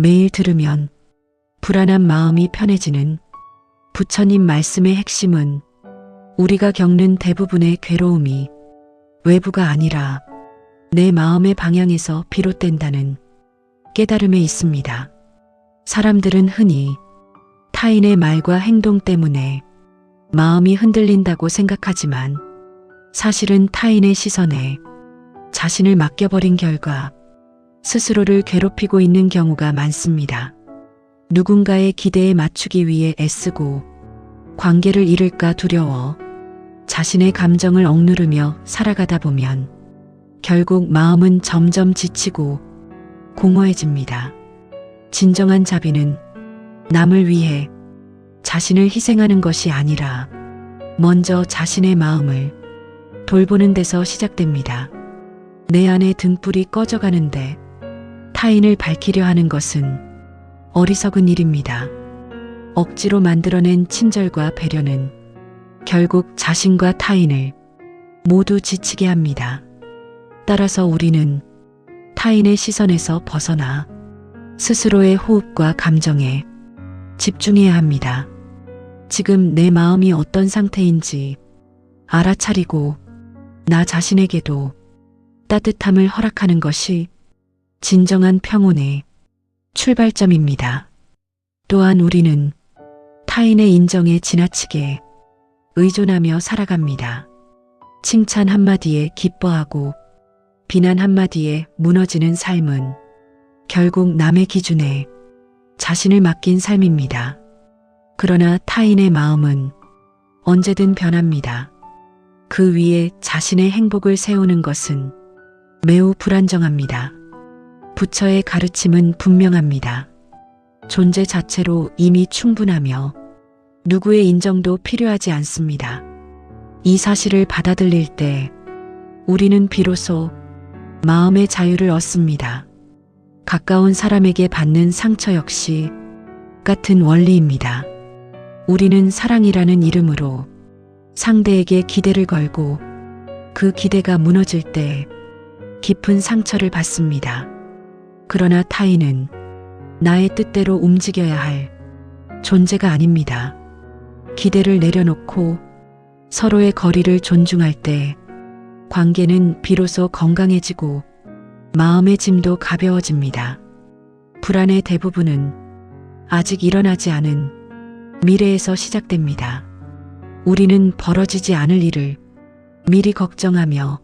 매일 들으면 불안한 마음이 편해지는 부처님 말씀의 핵심은 우리가 겪는 대부분의 괴로움이 외부가 아니라 내 마음의 방향에서 비롯된다는 깨달음에 있습니다. 사람들은 흔히 타인의 말과 행동 때문에 마음이 흔들린다고 생각하지만 사실은 타인의 시선에 자신을 맡겨버린 결과 스스로를 괴롭히고 있는 경우가 많습니다. 누군가의 기대에 맞추기 위해 애쓰고 관계를 잃을까 두려워 자신의 감정을 억누르며 살아가다 보면 결국 마음은 점점 지치고 공허해집니다. 진정한 자비는 남을 위해 자신을 희생하는 것이 아니라 먼저 자신의 마음을 돌보는 데서 시작됩니다. 내 안의 등불이 꺼져가는데 타인을 밝히려 하는 것은 어리석은 일입니다. 억지로 만들어낸 친절과 배려는 결국 자신과 타인을 모두 지치게 합니다. 따라서 우리는 타인의 시선에서 벗어나 스스로의 호흡과 감정에 집중해야 합니다. 지금 내 마음이 어떤 상태인지 알아차리고 나 자신에게도 따뜻함을 허락하는 것이 진정한 평온의 출발점입니다. 또한 우리는 타인의 인정에 지나치게 의존하며 살아갑니다. 칭찬 한마디에 기뻐하고 비난 한마디에 무너지는 삶은 결국 남의 기준에 자신을 맡긴 삶입니다. 그러나 타인의 마음은 언제든 변합니다. 그 위에 자신의 행복을 세우는 것은 매우 불안정합니다. 부처의 가르침은 분명합니다. 존재 자체로 이미 충분하며 누구의 인정도 필요하지 않습니다. 이 사실을 받아들일 때 우리는 비로소 마음의 자유를 얻습니다. 가까운 사람에게 받는 상처 역시 같은 원리입니다. 우리는 사랑이라는 이름으로 상대에게 기대를 걸고 그 기대가 무너질 때 깊은 상처를 받습니다. 그러나 타인은 나의 뜻대로 움직여야 할 존재가 아닙니다. 기대를 내려놓고 서로의 거리를 존중할 때 관계는 비로소 건강해지고 마음의 짐도 가벼워집니다. 불안의 대부분은 아직 일어나지 않은 미래에서 시작됩니다. 우리는 벌어지지 않을 일을 미리 걱정하며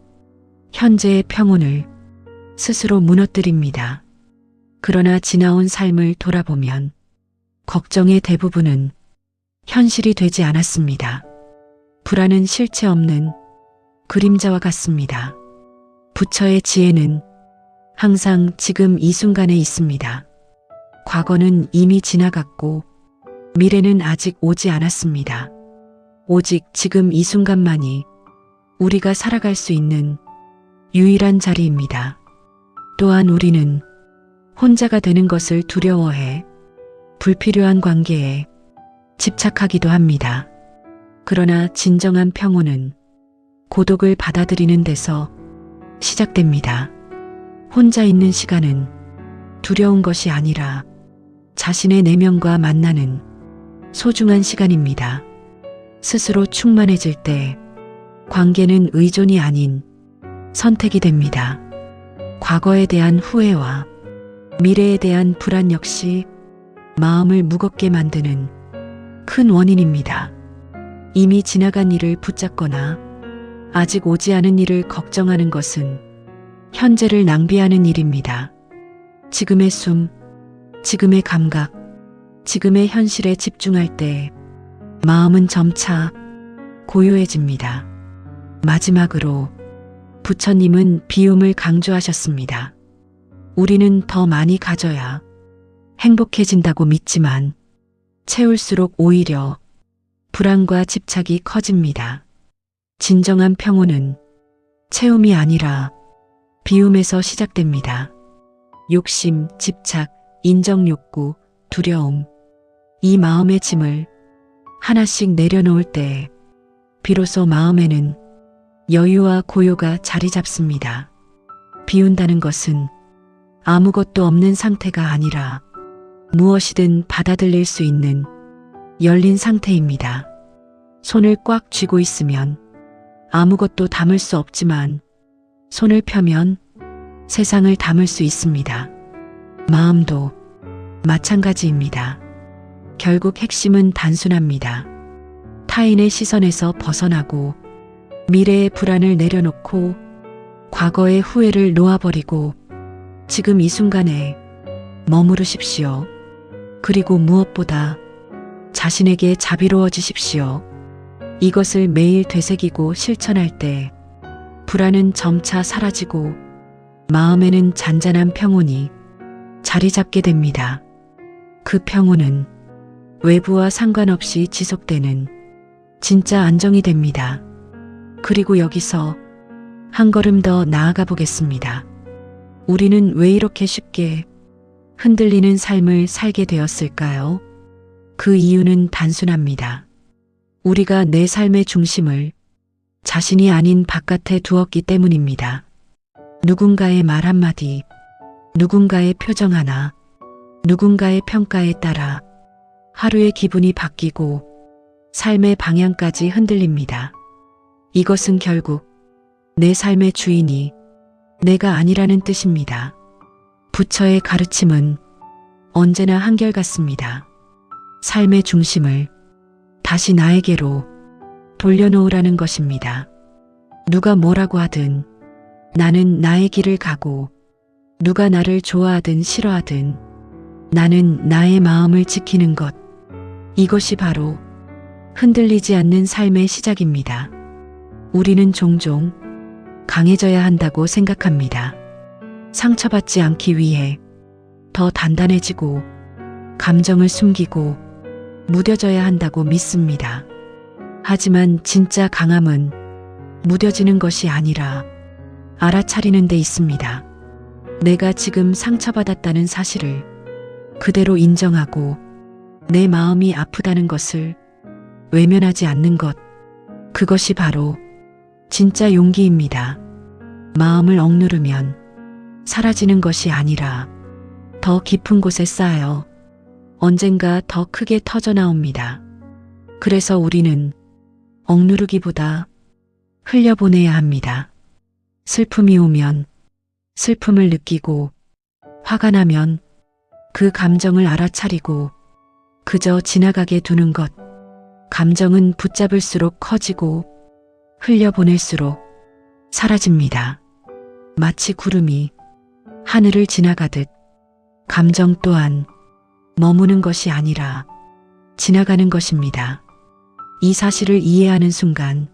현재의 평온을 스스로 무너뜨립니다. 그러나 지나온 삶을 돌아보면 걱정의 대부분은 현실이 되지 않았습니다. 불안은 실체 없는 그림자와 같습니다. 부처의 지혜는 항상 지금 이 순간에 있습니다. 과거는 이미 지나갔고 미래는 아직 오지 않았습니다. 오직 지금 이 순간만이 우리가 살아갈 수 있는 유일한 자리입니다. 또한 우리는 혼자가 되는 것을 두려워해 불필요한 관계에 집착하기도 합니다. 그러나 진정한 평온은 고독을 받아들이는 데서 시작됩니다. 혼자 있는 시간은 두려운 것이 아니라 자신의 내면과 만나는 소중한 시간입니다. 스스로 충만해질 때 관계는 의존이 아닌 선택이 됩니다. 과거에 대한 후회와 미래에 대한 불안 역시 마음을 무겁게 만드는 큰 원인입니다. 이미 지나간 일을 붙잡거나 아직 오지 않은 일을 걱정하는 것은 현재를 낭비하는 일입니다. 지금의 숨, 지금의 감각, 지금의 현실에 집중할 때 마음은 점차 고요해집니다. 마지막으로 부처님은 비움을 강조하셨습니다. 우리는 더 많이 가져야 행복해진다고 믿지만 채울수록 오히려 불안과 집착이 커집니다. 진정한 평온은 채움이 아니라 비움에서 시작됩니다. 욕심, 집착, 인정욕구, 두려움, 이 마음의 짐을 하나씩 내려놓을 때 비로소 마음에는 여유와 고요가 자리 잡습니다. 비운다는 것은 아무것도 없는 상태가 아니라 무엇이든 받아들일 수 있는 열린 상태입니다. 손을 꽉 쥐고 있으면 아무것도 담을 수 없지만 손을 펴면 세상을 담을 수 있습니다. 마음도 마찬가지입니다. 결국 핵심은 단순합니다. 타인의 시선에서 벗어나고 미래의 불안을 내려놓고 과거의 후회를 놓아버리고 지금 이 순간에 머무르십시오. 그리고 무엇보다 자신에게 자비로워지십시오. 이것을 매일 되새기고 실천할 때 불안은 점차 사라지고 마음에는 잔잔한 평온이 자리 잡게 됩니다. 그 평온은 외부와 상관없이 지속되는 진짜 안정이 됩니다. 그리고 여기서 한 걸음 더 나아가 보겠습니다. 우리는 왜 이렇게 쉽게 흔들리는 삶을 살게 되었을까요? 그 이유는 단순합니다. 우리가 내 삶의 중심을 자신이 아닌 바깥에 두었기 때문입니다. 누군가의 말 한마디, 누군가의 표정 하나, 누군가의 평가에 따라 하루의 기분이 바뀌고 삶의 방향까지 흔들립니다. 이것은 결국 내 삶의 주인이 내가 아니라는 뜻입니다. 부처의 가르침은 언제나 한결같습니다. 삶의 중심을 다시 나에게로 돌려놓으라는 것입니다. 누가 뭐라고 하든 나는 나의 길을 가고 누가 나를 좋아하든 싫어하든 나는 나의 마음을 지키는 것. 이것이 바로 흔들리지 않는 삶의 시작입니다. 우리는 종종 강해져야 한다고 생각합니다. 상처받지 않기 위해 더 단단해지고 감정을 숨기고 무뎌져야 한다고 믿습니다. 하지만 진짜 강함은 무뎌지는 것이 아니라 알아차리는 데 있습니다. 내가 지금 상처받았다는 사실을 그대로 인정하고 내 마음이 아프다는 것을 외면하지 않는 것. 그것이 바로 진짜 용기입니다. 마음을 억누르면 사라지는 것이 아니라 더 깊은 곳에 쌓여 언젠가 더 크게 터져 나옵니다. 그래서 우리는 억누르기보다 흘려보내야 합니다. 슬픔이 오면 슬픔을 느끼고 화가 나면 그 감정을 알아차리고 그저 지나가게 두는 것. 감정은 붙잡을수록 커지고 흘려보낼수록 사라집니다. 마치 구름이 하늘을 지나가듯 감정 또한 머무는 것이 아니라 지나가는 것입니다. 이 사실을 이해하는 순간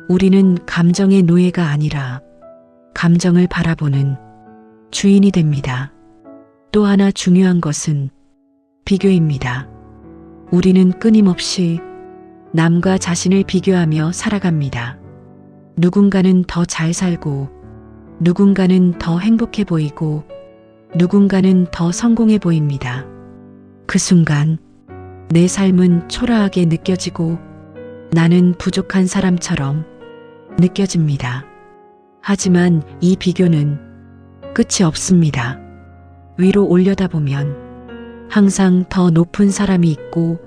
우리는 감정의 노예가 아니라 감정을 바라보는 주인이 됩니다. 또 하나 중요한 것은 비교입니다. 우리는 끊임없이 남과 자신을 비교하며 살아갑니다. 누군가는 더 잘 살고 누군가는 더 행복해 보이고 누군가는 더 성공해 보입니다. 그 순간 내 삶은 초라하게 느껴지고 나는 부족한 사람처럼 느껴집니다. 하지만 이 비교는 끝이 없습니다. 위로 올려다보면 항상 더 높은 사람이 있고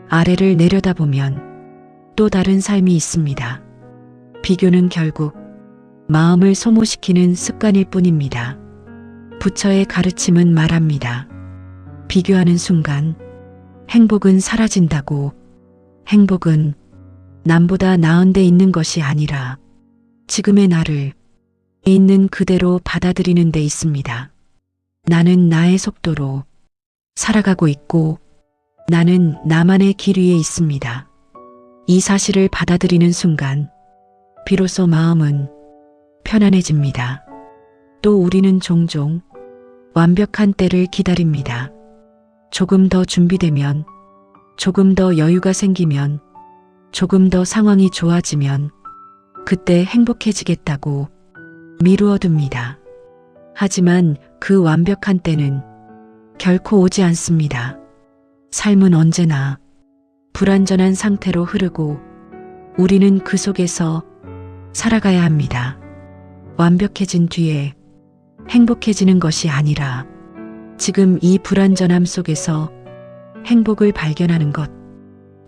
아래를 내려다보면 또 다른 삶이 있습니다. 비교는 결국 마음을 소모시키는 습관일 뿐입니다. 부처의 가르침은 말합니다. 비교하는 순간 행복은 사라진다고. 행복은 남보다 나은 데 있는 것이 아니라 지금의 나를 있는 그대로 받아들이는 데 있습니다. 나는 나의 속도로 살아가고 있고 나는 나만의 길 위에 있습니다. 이 사실을 받아들이는 순간 비로소 마음은 편안해집니다. 또 우리는 종종 완벽한 때를 기다립니다. 조금 더 준비되면, 조금 더 여유가 생기면, 조금 더 상황이 좋아지면 그때 행복해지겠다고 미루어둡니다. 하지만 그 완벽한 때는 결코 오지 않습니다. 삶은 언제나 불완전한 상태로 흐르고 우리는 그 속에서 살아가야 합니다. 완벽해진 뒤에 행복해지는 것이 아니라 지금 이 불완전함 속에서 행복을 발견하는 것,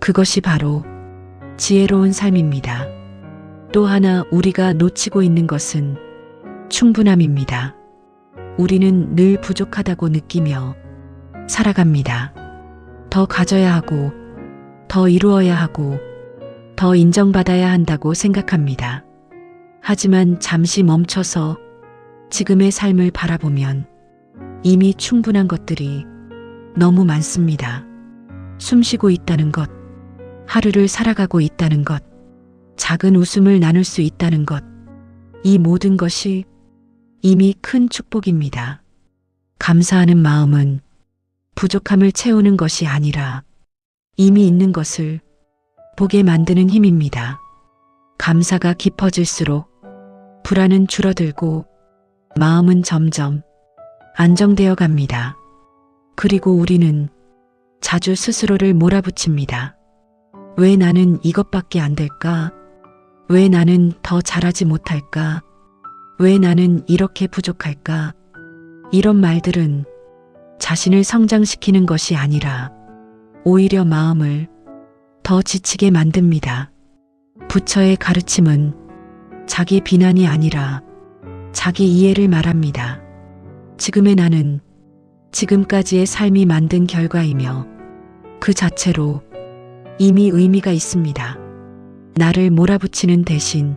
그것이 바로 지혜로운 삶입니다. 또 하나 우리가 놓치고 있는 것은 충분함입니다. 우리는 늘 부족하다고 느끼며 살아갑니다. 더 가져야 하고, 더 이루어야 하고, 더 인정받아야 한다고 생각합니다. 하지만 잠시 멈춰서 지금의 삶을 바라보면 이미 충분한 것들이 너무 많습니다. 숨쉬고 있다는 것, 하루를 살아가고 있다는 것, 작은 웃음을 나눌 수 있다는 것, 이 모든 것이 이미 큰 축복입니다. 감사하는 마음은 부족함을 채우는 것이 아니라 이미 있는 것을 보게 만드는 힘입니다. 감사가 깊어질수록 불안은 줄어들고 마음은 점점 안정되어 갑니다. 그리고 우리는 자주 스스로를 몰아붙입니다. 왜 나는 이것밖에 안 될까? 왜 나는 더 잘하지 못할까? 왜 나는 이렇게 부족할까? 이런 말들은 자신을 성장시키는 것이 아니라 오히려 마음을 더 지치게 만듭니다. 부처의 가르침은 자기 비난이 아니라 자기 이해를 말합니다. 지금의 나는 지금까지의 삶이 만든 결과이며 그 자체로 이미 의미가 있습니다. 나를 몰아붙이는 대신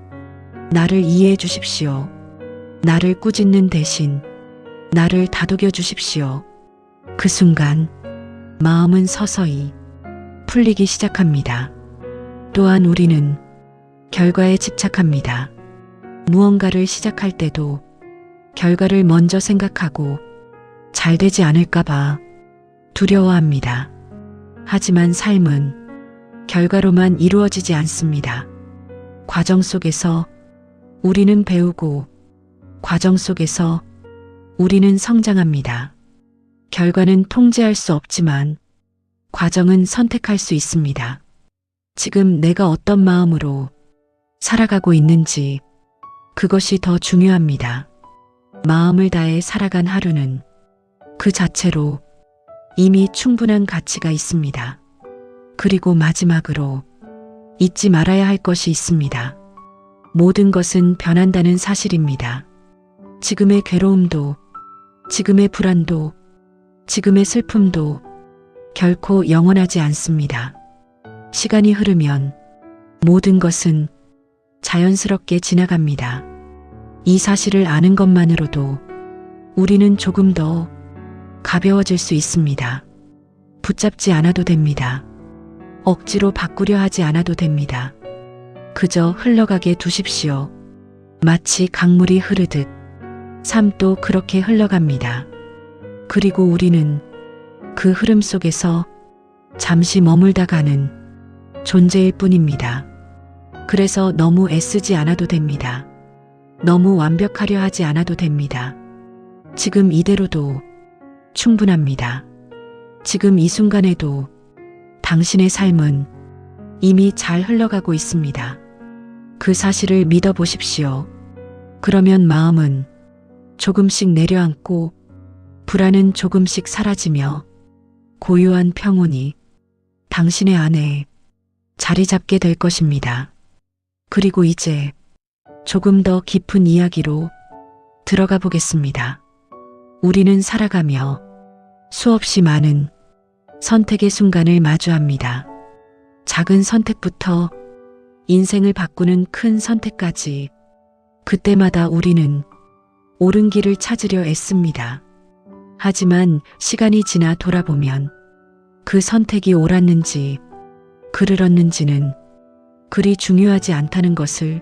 나를 이해해 주십시오. 나를 꾸짖는 대신 나를 다독여 주십시오. 그 순간 마음은 서서히 풀리기 시작합니다. 또한 우리는 결과에 집착합니다. 무언가를 시작할 때도 결과를 먼저 생각하고 잘 되지 않을까봐 두려워합니다. 하지만 삶은 결과로만 이루어지지 않습니다. 과정 속에서 우리는 배우고 과정 속에서 우리는 성장합니다. 결과는 통제할 수 없지만 과정은 선택할 수 있습니다. 지금 내가 어떤 마음으로 살아가고 있는지 그것이 더 중요합니다. 마음을 다해 살아간 하루는 그 자체로 이미 충분한 가치가 있습니다. 그리고 마지막으로 잊지 말아야 할 것이 있습니다. 모든 것은 변한다는 사실입니다. 지금의 괴로움도, 지금의 불안도, 지금의 슬픔도 결코 영원하지 않습니다. 시간이 흐르면 모든 것은 자연스럽게 지나갑니다. 이 사실을 아는 것만으로도 우리는 조금 더 가벼워질 수 있습니다. 붙잡지 않아도 됩니다. 억지로 바꾸려 하지 않아도 됩니다. 그저 흘러가게 두십시오. 마치 강물이 흐르듯 삶도 그렇게 흘러갑니다. 그리고 우리는 그 흐름 속에서 잠시 머물다 가는 존재일 뿐입니다. 그래서 너무 애쓰지 않아도 됩니다. 너무 완벽하려 하지 않아도 됩니다. 지금 이대로도 충분합니다. 지금 이 순간에도 당신의 삶은 이미 잘 흘러가고 있습니다. 그 사실을 믿어보십시오. 그러면 마음은 조금씩 내려앉고 불안은 조금씩 사라지며 고요한 평온이 당신의 안에 자리 잡게 될 것입니다. 그리고 이제 조금 더 깊은 이야기로 들어가 보겠습니다. 우리는 살아가며 수없이 많은 선택의 순간을 마주합니다. 작은 선택부터 인생을 바꾸는 큰 선택까지 그때마다 우리는 옳은 길을 찾으려 애씁니다. 하지만 시간이 지나 돌아보면 그 선택이 옳았는지 그르렀는지는 그리 중요하지 않다는 것을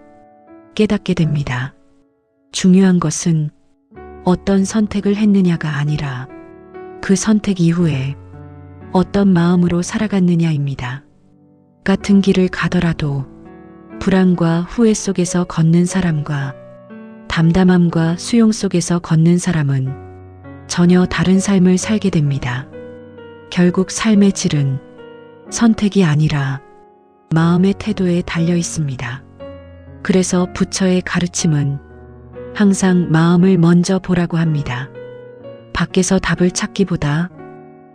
깨닫게 됩니다. 중요한 것은 어떤 선택을 했느냐가 아니라 그 선택 이후에 어떤 마음으로 살아갔느냐입니다. 같은 길을 가더라도 불안과 후회 속에서 걷는 사람과 담담함과 수용 속에서 걷는 사람은 전혀 다른 삶을 살게 됩니다. 결국 삶의 질은 선택이 아니라 마음의 태도에 달려 있습니다. 그래서 부처의 가르침은 항상 마음을 먼저 보라고 합니다. 밖에서 답을 찾기보다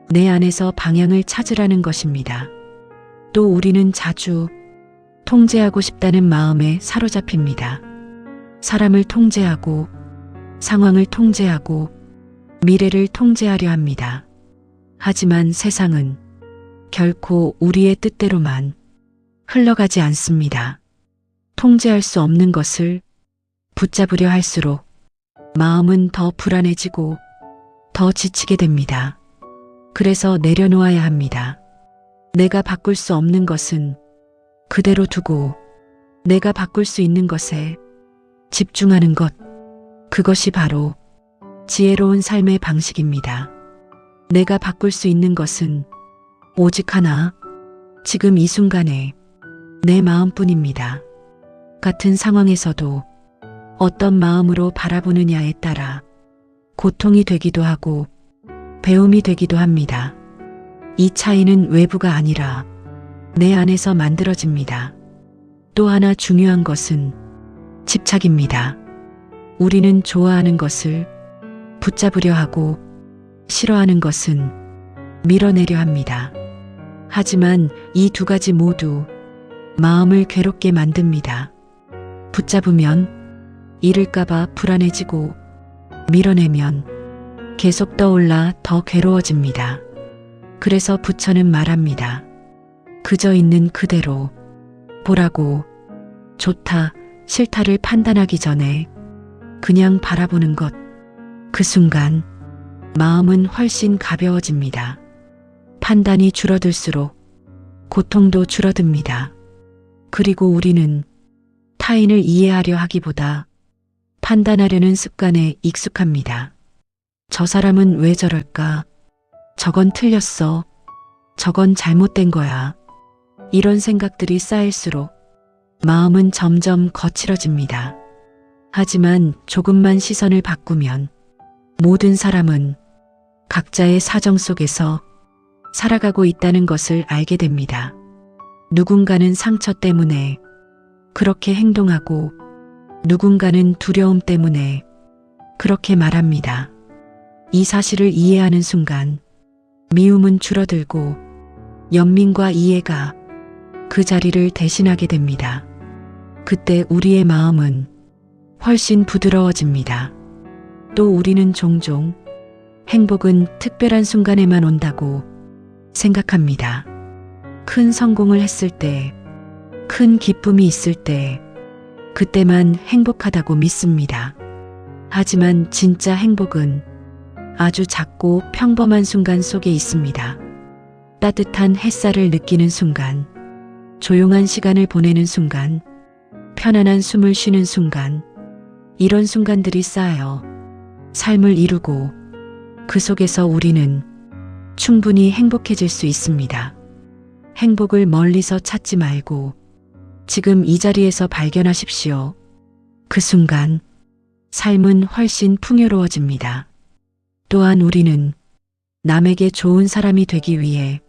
내 안에서 방향을 찾으라는 것입니다. 또 우리는 자주 통제하고 싶다는 마음에 사로잡힙니다. 사람을 통제하고 상황을 통제하고 미래를 통제하려 합니다. 하지만 세상은 결코 우리의 뜻대로만 흘러가지 않습니다. 통제할 수 없는 것을 붙잡으려 할수록 마음은 더 불안해지고 더 지치게 됩니다. 그래서 내려놓아야 합니다. 내가 바꿀 수 없는 것은 그대로 두고 내가 바꿀 수 있는 것에 집중하는 것, 그것이 바로 지혜로운 삶의 방식입니다. 내가 바꿀 수 있는 것은 오직 하나, 지금 이 순간에 내 마음뿐입니다. 같은 상황에서도 어떤 마음으로 바라보느냐에 따라 고통이 되기도 하고 배움이 되기도 합니다. 이 차이는 외부가 아니라 내 안에서 만들어집니다. 또 하나 중요한 것은 집착입니다. 우리는 좋아하는 것을 붙잡으려 하고 싫어하는 것은 밀어내려 합니다. 하지만 이 두 가지 모두 마음을 괴롭게 만듭니다. 붙잡으면 잃을까봐 불안해지고 밀어내면 계속 떠올라 더 괴로워집니다. 그래서 부처는 말합니다. 그저 있는 그대로 보라고. 좋다, 싫다를 판단하기 전에 그냥 바라보는 것. 그 순간 마음은 훨씬 가벼워집니다. 판단이 줄어들수록 고통도 줄어듭니다. 그리고 우리는 타인을 이해하려 하기보다 판단하려는 습관에 익숙합니다. 저 사람은 왜 저럴까? 저건 틀렸어. 저건 잘못된 거야. 이런 생각들이 쌓일수록 마음은 점점 거칠어집니다. 하지만 조금만 시선을 바꾸면 모든 사람은 각자의 사정 속에서 살아가고 있다는 것을 알게 됩니다. 누군가는 상처 때문에 그렇게 행동하고 누군가는 두려움 때문에 그렇게 말합니다. 이 사실을 이해하는 순간 미움은 줄어들고 연민과 이해가 그 자리를 대신하게 됩니다. 그때 우리의 마음은 훨씬 부드러워집니다. 또 우리는 종종 행복은 특별한 순간에만 온다고 생각합니다. 큰 성공을 했을 때, 큰 기쁨이 있을 때, 그때만 행복하다고 믿습니다. 하지만 진짜 행복은 아주 작고 평범한 순간 속에 있습니다. 따뜻한 햇살을 느끼는 순간, 조용한 시간을 보내는 순간, 편안한 숨을 쉬는 순간, 이런 순간들이 쌓여 삶을 이루고 그 속에서 우리는 충분히 행복해질 수 있습니다. 행복을 멀리서 찾지 말고 지금 이 자리에서 발견하십시오. 그 순간 삶은 훨씬 풍요로워집니다. 또한 우리는 남에게 좋은 사람이 되기 위해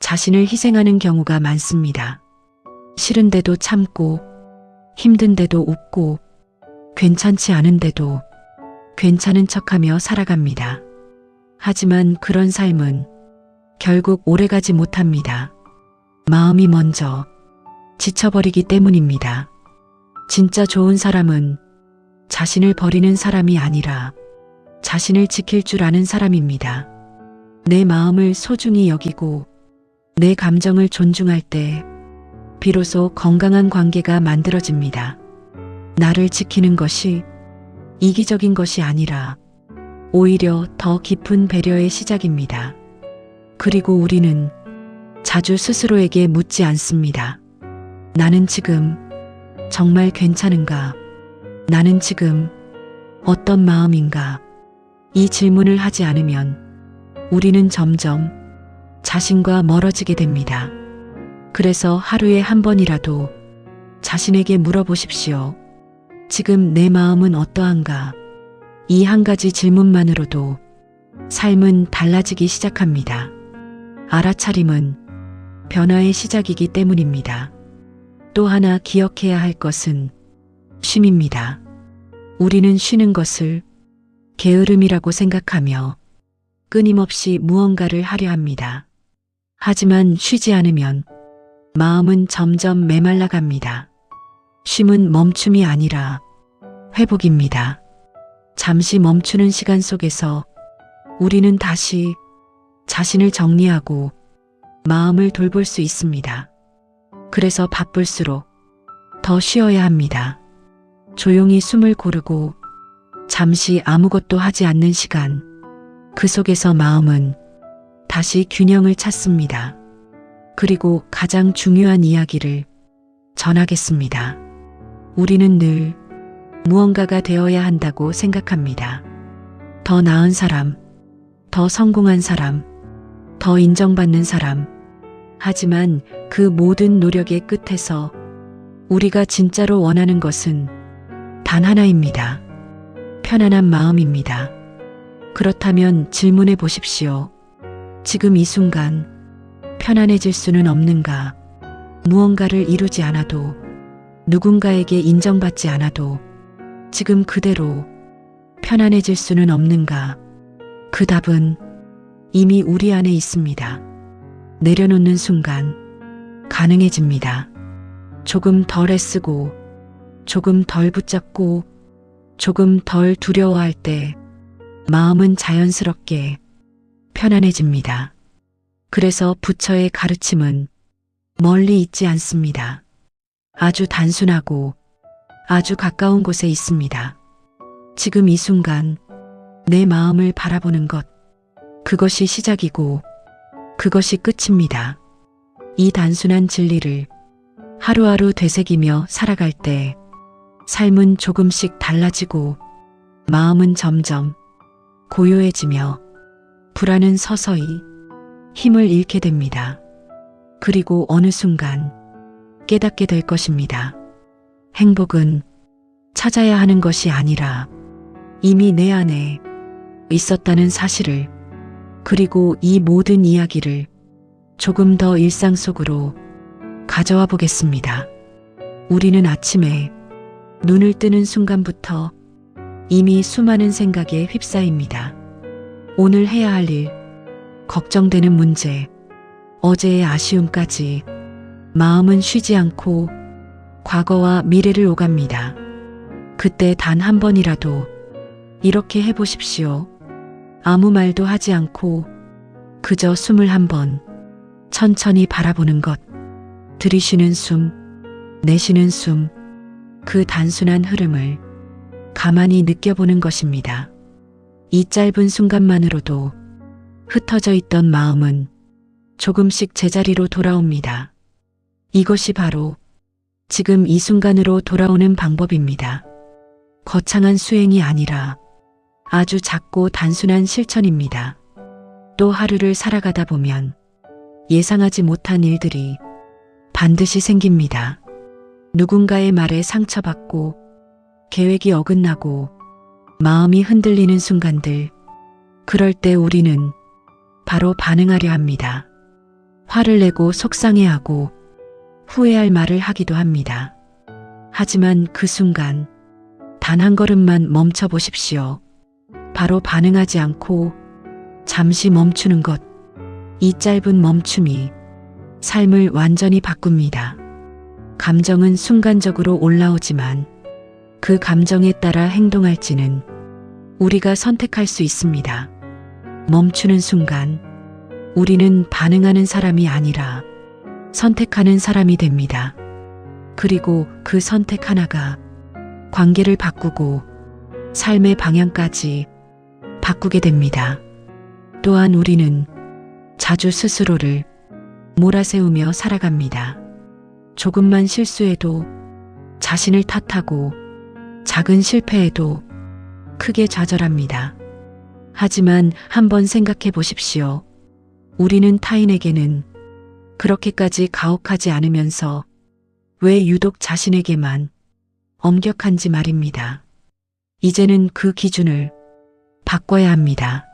자신을 희생하는 경우가 많습니다. 싫은데도 참고, 힘든데도 웃고, 괜찮지 않은데도 괜찮은 척하며 살아갑니다. 하지만 그런 삶은 결국 오래가지 못합니다. 마음이 먼저 지쳐버리기 때문입니다. 진짜 좋은 사람은 자신을 버리는 사람이 아니라 자신을 지킬 줄 아는 사람입니다. 내 마음을 소중히 여기고 내 감정을 존중할 때 비로소 건강한 관계가 만들어집니다. 나를 지키는 것이 이기적인 것이 아니라 오히려 더 깊은 배려의 시작입니다. 그리고 우리는 자주 스스로에게 묻지 않습니다. 나는 지금 정말 괜찮은가? 나는 지금 어떤 마음인가? 이 질문을 하지 않으면 우리는 점점 자신과 멀어지게 됩니다. 그래서 하루에 한 번이라도 자신에게 물어보십시오. 지금 내 마음은 어떠한가? 이 한 가지 질문만으로도 삶은 달라지기 시작합니다. 알아차림은 변화의 시작이기 때문입니다. 또 하나 기억해야 할 것은 쉼입니다. 우리는 쉬는 것을 게으름이라고 생각하며 끊임없이 무언가를 하려 합니다. 하지만 쉬지 않으면 마음은 점점 메말라 갑니다. 쉼은 멈춤이 아니라 회복입니다. 잠시 멈추는 시간 속에서 우리는 다시 자신을 정리하고 마음을 돌볼 수 있습니다. 그래서 바쁠수록 더 쉬어야 합니다. 조용히 숨을 고르고 잠시 아무것도 하지 않는 시간, 그 속에서 마음은 다시 균형을 찾습니다. 그리고 가장 중요한 이야기를 전하겠습니다. 우리는 늘 무언가가 되어야 한다고 생각합니다. 더 나은 사람, 더 성공한 사람, 더 인정받는 사람. 하지만 그 모든 노력의 끝에서 우리가 진짜로 원하는 것은 단 하나입니다. 편안한 마음입니다. 그렇다면 질문해 보십시오. 지금 이 순간 편안해질 수는 없는가? 무언가를 이루지 않아도, 누군가에게 인정받지 않아도 지금 그대로 편안해질 수는 없는가? 그 답은 이미 우리 안에 있습니다. 내려놓는 순간 가능해집니다. 조금 덜 애쓰고, 조금 덜 붙잡고, 조금 덜 두려워할 때 마음은 자연스럽게 편안해집니다. 그래서 부처의 가르침은 멀리 있지 않습니다. 아주 단순하고 아주 가까운 곳에 있습니다. 지금 이 순간 내 마음을 바라보는 것, 그것이 시작이고 그것이 끝입니다. 이 단순한 진리를 하루하루 되새기며 살아갈 때 삶은 조금씩 달라지고 마음은 점점 고요해지며 불안은 서서히 힘을 잃게 됩니다. 그리고 어느 순간 깨닫게 될 것입니다. 행복은 찾아야 하는 것이 아니라 이미 내 안에 있었다는 사실을, 그리고 이 모든 이야기를 조금 더 일상 속으로 가져와 보겠습니다. 우리는 아침에 눈을 뜨는 순간부터 이미 수많은 생각에 휩싸입니다. 오늘 해야 할 일, 걱정되는 문제, 어제의 아쉬움까지 마음은 쉬지 않고 과거와 미래를 오갑니다. 그때 단 한 번이라도 이렇게 해보십시오. 아무 말도 하지 않고 그저 숨을 한번 천천히 바라보는 것. 들이쉬는 숨, 내쉬는 숨, 그 단순한 흐름을 가만히 느껴보는 것입니다. 이 짧은 순간만으로도 흩어져 있던 마음은 조금씩 제자리로 돌아옵니다. 이것이 바로 지금 이 순간으로 돌아오는 방법입니다. 거창한 수행이 아니라 아주 작고 단순한 실천입니다. 또 하루를 살아가다 보면 예상하지 못한 일들이 반드시 생깁니다. 누군가의 말에 상처받고, 계획이 어긋나고, 마음이 흔들리는 순간들. 그럴 때 우리는 바로 반응하려 합니다. 화를 내고 속상해하고 후회할 말을 하기도 합니다. 하지만 그 순간 단 한 걸음만 멈춰 보십시오. 바로 반응하지 않고 잠시 멈추는 것. 이 짧은 멈춤이 삶을 완전히 바꿉니다. 감정은 순간적으로 올라오지만 그 감정에 따라 행동할지는 우리가 선택할 수 있습니다. 멈추는 순간 우리는 반응하는 사람이 아니라 선택하는 사람이 됩니다. 그리고 그 선택 하나가 관계를 바꾸고 삶의 방향까지 바꾸게 됩니다. 또한 우리는 자주 스스로를 몰아세우며 살아갑니다. 조금만 실수해도 자신을 탓하고 작은 실패에도 크게 좌절합니다. 하지만 한번 생각해 보십시오. 우리는 타인에게는 그렇게까지 가혹하지 않으면서 왜 유독 자신에게만 엄격한지 말입니다. 이제는 그 기준을 바꿔야 합니다.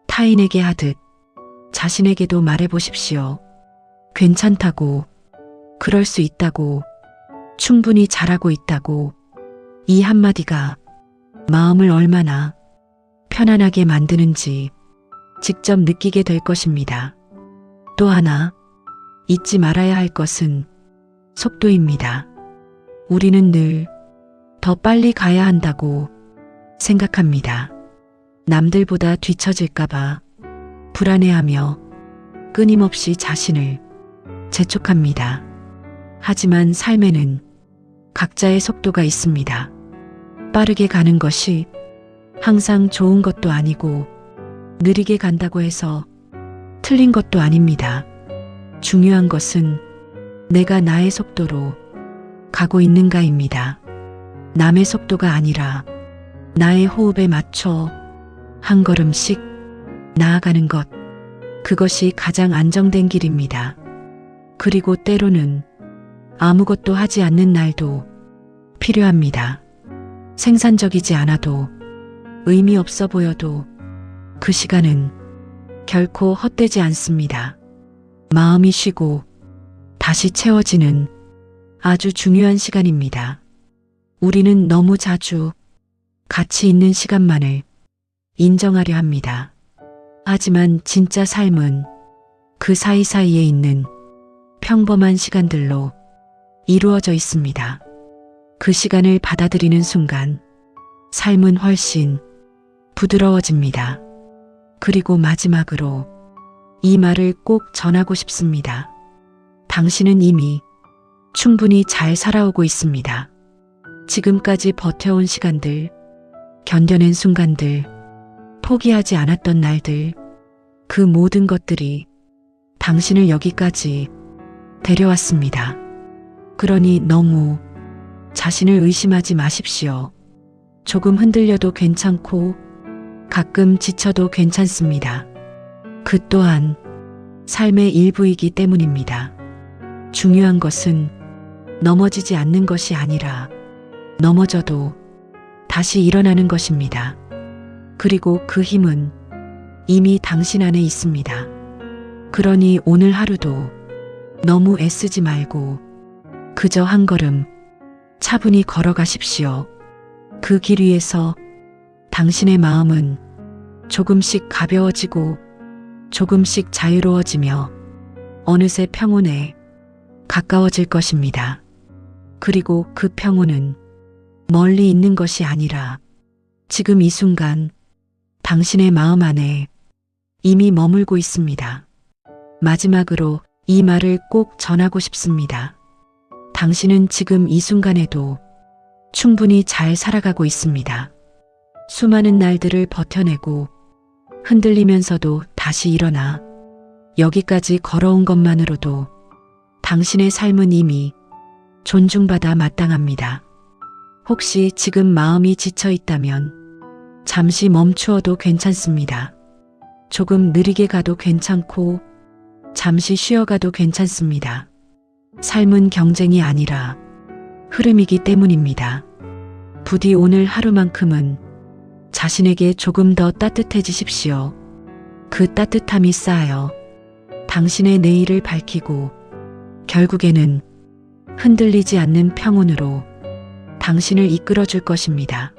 타인에게 하듯 자신에게도 말해 보십시오. 괜찮다고, 그럴 수 있다고, 충분히 잘하고 있다고. 이 한마디가 마음을 얼마나 편안하게 만드는지 직접 느끼게 될 것입니다. 또 하나 잊지 말아야 할 것은 속도입니다. 우리는 늘 더 빨리 가야 한다고 생각합니다. 남들보다 뒤처질까봐 불안해하며 끊임없이 자신을 재촉합니다. 하지만 삶에는 각자의 속도가 있습니다. 빠르게 가는 것이 항상 좋은 것도 아니고 느리게 간다고 해서 틀린 것도 아닙니다. 중요한 것은 내가 나의 속도로 가고 있는가입니다. 남의 속도가 아니라 나의 호흡에 맞춰 한 걸음씩 나아가는 것, 그것이 가장 안정된 길입니다. 그리고 때로는 아무것도 하지 않는 날도 필요합니다. 생산적이지 않아도 의미 없어 보여도 그 시간은 결코 헛되지 않습니다. 마음이 쉬고 다시 채워지는 아주 중요한 시간입니다. 우리는 너무 자주 가치 있는 시간만을 인정하려 합니다. 하지만 진짜 삶은 그 사이사이에 있는 평범한 시간들로 이루어져 있습니다. 그 시간을 받아들이는 순간 삶은 훨씬 부드러워집니다. 그리고 마지막으로 이 말을 꼭 전하고 싶습니다. 당신은 이미 충분히 잘 살아오고 있습니다. 지금까지 버텨온 시간들, 견뎌낸 순간들, 포기하지 않았던 날들, 그 모든 것들이 당신을 여기까지 데려왔습니다. 그러니 너무 자신을 의심하지 마십시오. 조금 흔들려도 괜찮고 가끔 지쳐도 괜찮습니다. 그 또한 삶의 일부이기 때문입니다. 중요한 것은 넘어지지 않는 것이 아니라 넘어져도 다시 일어나는 것입니다. 그리고 그 힘은 이미 당신 안에 있습니다. 그러니 오늘 하루도 너무 애쓰지 말고 그저 한 걸음 차분히 걸어가십시오. 그 길 위에서 당신의 마음은 조금씩 가벼워지고 조금씩 자유로워지며 어느새 평온에 가까워질 것입니다. 그리고 그 평온은 멀리 있는 것이 아니라 지금 이 순간 당신의 마음 안에 이미 머물고 있습니다. 마지막으로 이 말을 꼭 전하고 싶습니다. 당신은 지금 이 순간에도 충분히 잘 살아가고 있습니다. 수많은 날들을 버텨내고 흔들리면서도 다시 일어나 여기까지 걸어온 것만으로도 당신의 삶은 이미 존중받아 마땅합니다. 혹시 지금 마음이 지쳐 있다면 잠시 멈추어도 괜찮습니다. 조금 느리게 가도 괜찮고 잠시 쉬어가도 괜찮습니다. 삶은 경쟁이 아니라 흐름이기 때문입니다. 부디 오늘 하루만큼은 자신에게 조금 더 따뜻해지십시오. 그 따뜻함이 쌓여 당신의 내일을 밝히고 결국에는 흔들리지 않는 평온으로 당신을 이끌어 줄 것입니다.